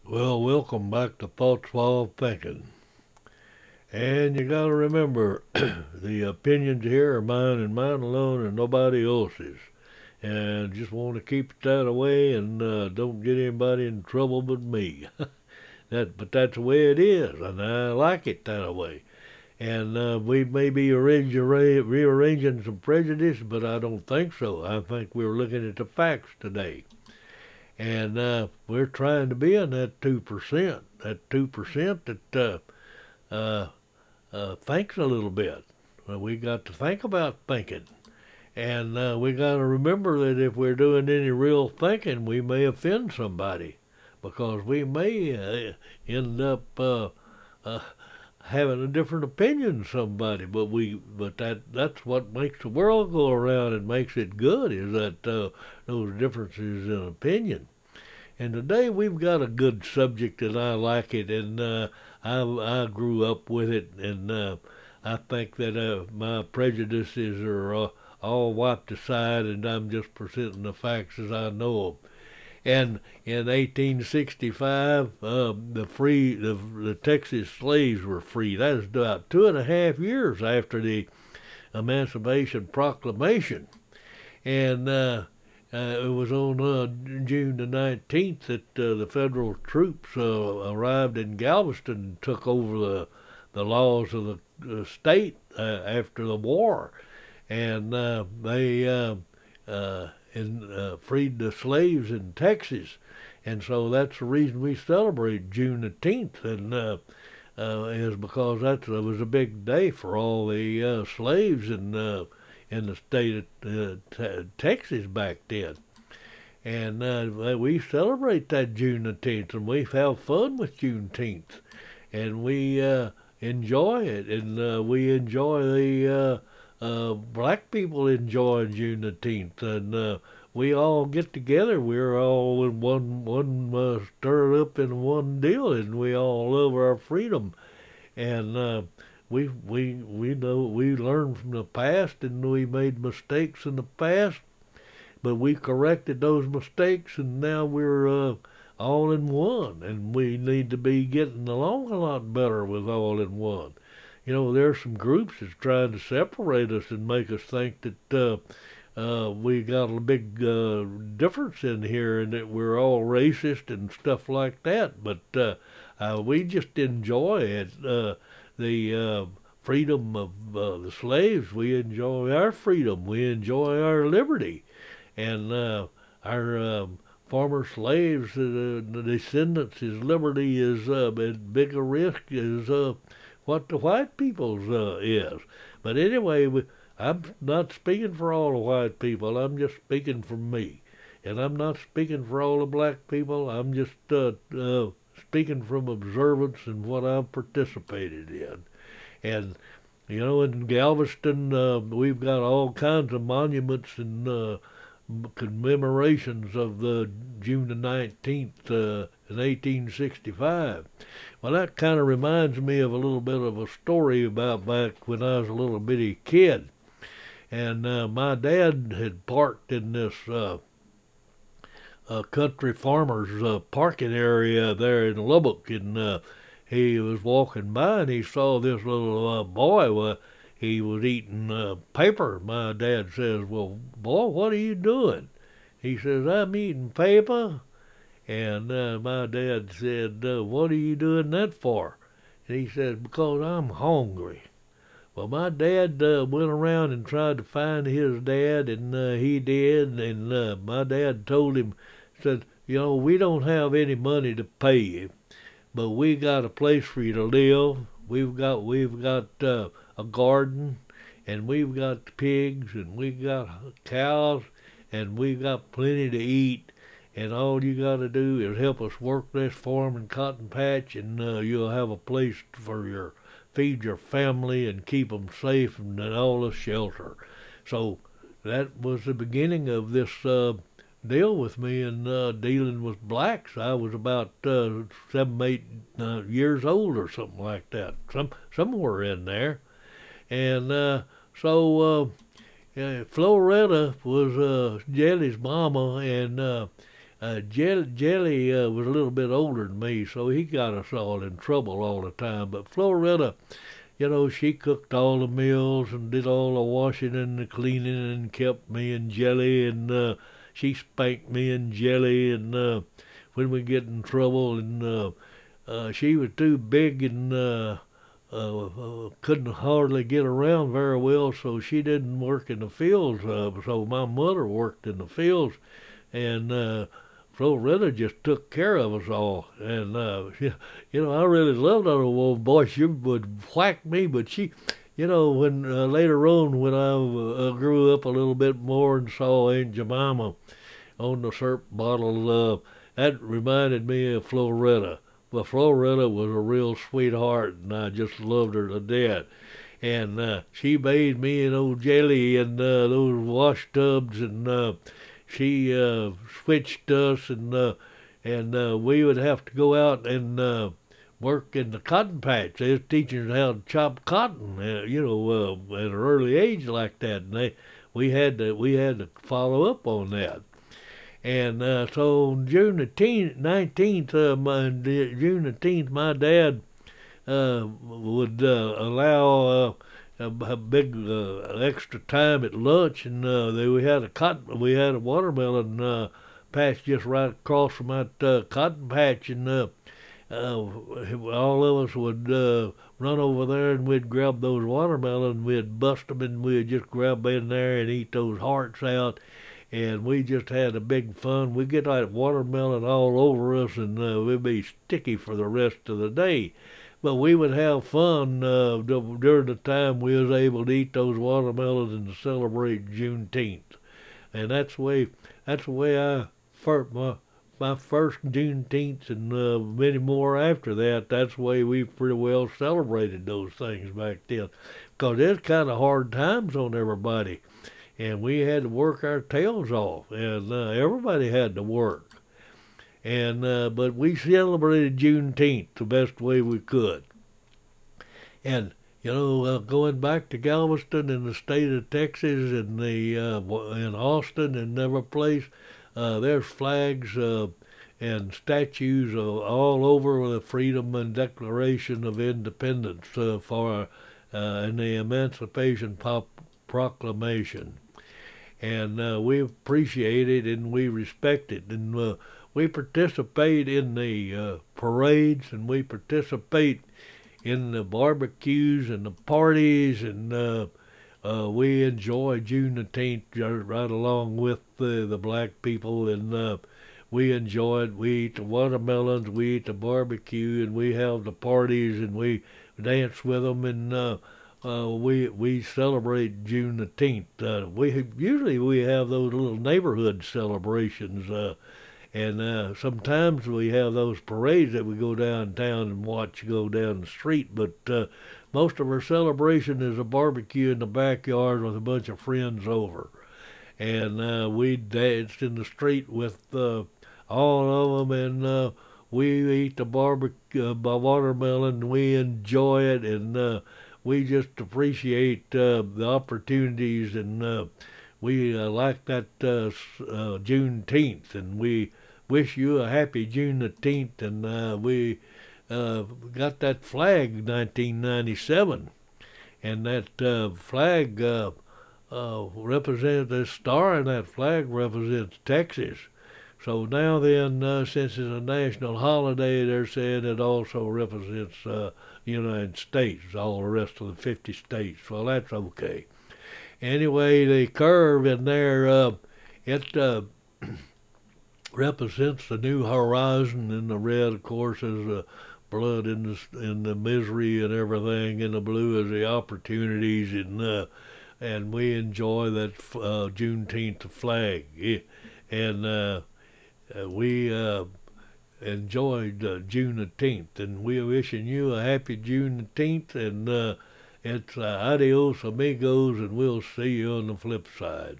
Well, welcome back to Thoughts While Thinking. And you gotta remember, the opinions here are mine and mine alone and nobody else's. And just want to keep it that way and don't get anybody in trouble but me. But that's the way it is, and I like it that way. And we may be rearranging some prejudice, but I don't think so. I think we're looking at the facts today. And we're trying to be in that 2%, that 2% that thinks a little bit. Well, we got to think about thinking. And we got to remember that if we're doing any real thinking, we may offend somebody because we may end up uh, having a different opinion than somebody. But that's what makes the world go around and makes it good is that those differences in opinion. And today we've got a good subject and I like it, and I grew up with it, and I think that my prejudices are all wiped aside, and I'm just presenting the facts as I know them. And in 1865, the Texas slaves were free. That was about 2.5 years after the Emancipation Proclamation, and it was on June the 19th that the federal troops arrived in Galveston and took over the laws of the state after the war, and freed the slaves in Texas. And so that's the reason we celebrate Juneteenth, and is because that was a big day for all the slaves in the state of Texas back then. And we celebrate that Juneteenth, and we have fun with Juneteenth, and we enjoy it, and we enjoy the black people enjoy Juneteenth, and we all get together. We're all in one stirred up in one deal, and we all love our freedom. And we know we learned from the past, and we made mistakes in the past, but we corrected those mistakes, and now we're all in one, and we need to be getting along a lot better with all in one. You know, there's some groups that's trying to separate us and make us think that we got a big difference in here and that we're all racist and stuff like that. But we just enjoy it. The freedom of the slaves. We enjoy our freedom. We enjoy our liberty. And our former slaves, the descendants, his liberty is at bigger risk as what the white people's is. But anyway, I'm not speaking for all the white people. I'm just speaking for me. And I'm not speaking for all the black people. I'm just speaking from observance and what I've participated in. And, you know, in Galveston, we've got all kinds of monuments and commemorations of the June the 19th in 1865. Well, that kind of reminds me of a little bit of a story about back when I was a little bitty kid. And my dad had parked in this country farmer's parking area there in Lubbock, and he was walking by and he saw this little boy. He was eating paper. My dad says, "Well, boy, what are you doing?" He says, "I'm eating paper." And my dad said, "What are you doing that for?" And he said, "Because I'm hungry." Well, my dad went around and tried to find his dad, and he did. And my dad told him, said, "You know, we don't have any money to pay you, but we got a place for you to live. We've got a garden, and we've got pigs, and we've got cows, and we've got plenty to eat. And all you got to do is help us work this farm and cotton patch, and you'll have a place for your feed your family and keep them safe and all the shelter." So that was the beginning of this deal with me and dealing with blacks. I was about 7, 8 years old or something like that, somewhere in there. And so Floretta was Jelly's mama, and Jelly was a little bit older than me, so he got us all in trouble all the time. But Floretta, she cooked all the meals and did all the washing and the cleaning and kept me and Jelly, and she spanked me and Jelly, and when we get in trouble, and she was too big and couldn't hardly get around very well, so she didn't work in the fields. So my mother worked in the fields, and Floretta just took care of us all. And I really loved that old woman. Boy, she would whack me, but she, when later on, when I grew up a little bit more and saw Aunt Jemima on the syrup bottle, that reminded me of Floretta. But Floretta was a real sweetheart, and I just loved her to death. And she bathed me in old Jelly and those wash tubs, and she switched us, and we would have to go out and work in the cotton patch. They was teaching us how to chop cotton, at an early age like that, and we had to follow up on that. And so on June the 19th, my dad would allow a big extra time at lunch, and we had a watermelon patch just right across from that cotton patch, and all of us would run over there, and we'd grab those watermelons, we'd bust them, and we'd just grab in there and eat those hearts out. And we just had a big fun. We'd get that watermelon all over us, and we'd be sticky for the rest of the day. But we would have fun during the time we was able to eat those watermelons and to celebrate Juneteenth. And that's the way my first Juneteenth, and many more after that. That's the way we pretty well celebrated those things back then, because there's kind of hard times on everybody. And we had to work our tails off, and everybody had to work. And but we celebrated Juneteenth the best way we could. And going back to Galveston and the state of Texas, and in Austin and every place, there's flags and statues all over the Freedom and Declaration of Independence and the Emancipation Proclamation. And we appreciate it, and we respect it, and we participate in the parades, and we participate in the barbecues and the parties, and we enjoy Juneteenth right along with the black people, and we enjoy it. We eat the watermelons, we eat the barbecue, and we have the parties, and we dance with them, and we celebrate Juneteenth. We have those little neighborhood celebrations, and sometimes we have those parades that we go downtown and watch go down the street. But most of our celebration is a barbecue in the backyard with a bunch of friends over, and we danced in the street with all of them, and we eat the barbecue watermelon. We enjoy it, and we just appreciate the opportunities, and we like that Juneteenth, and we wish you a happy Juneteenth. And we got that flag in 1997, and that flag represents, the star in that flag represents Texas. So now then, since it's a national holiday, they're saying it also represents United States, all the rest of the 50 states. Well, that's okay. Anyway, the curve in there, it represents the new horizon, and the red, of course, is blood in the misery and everything, and the blue is the opportunities, and we enjoy that Juneteenth flag, and we enjoyed Juneteenth, and we're wishing you a happy Juneteenth, and it's adios amigos, and we'll see you on the flip side.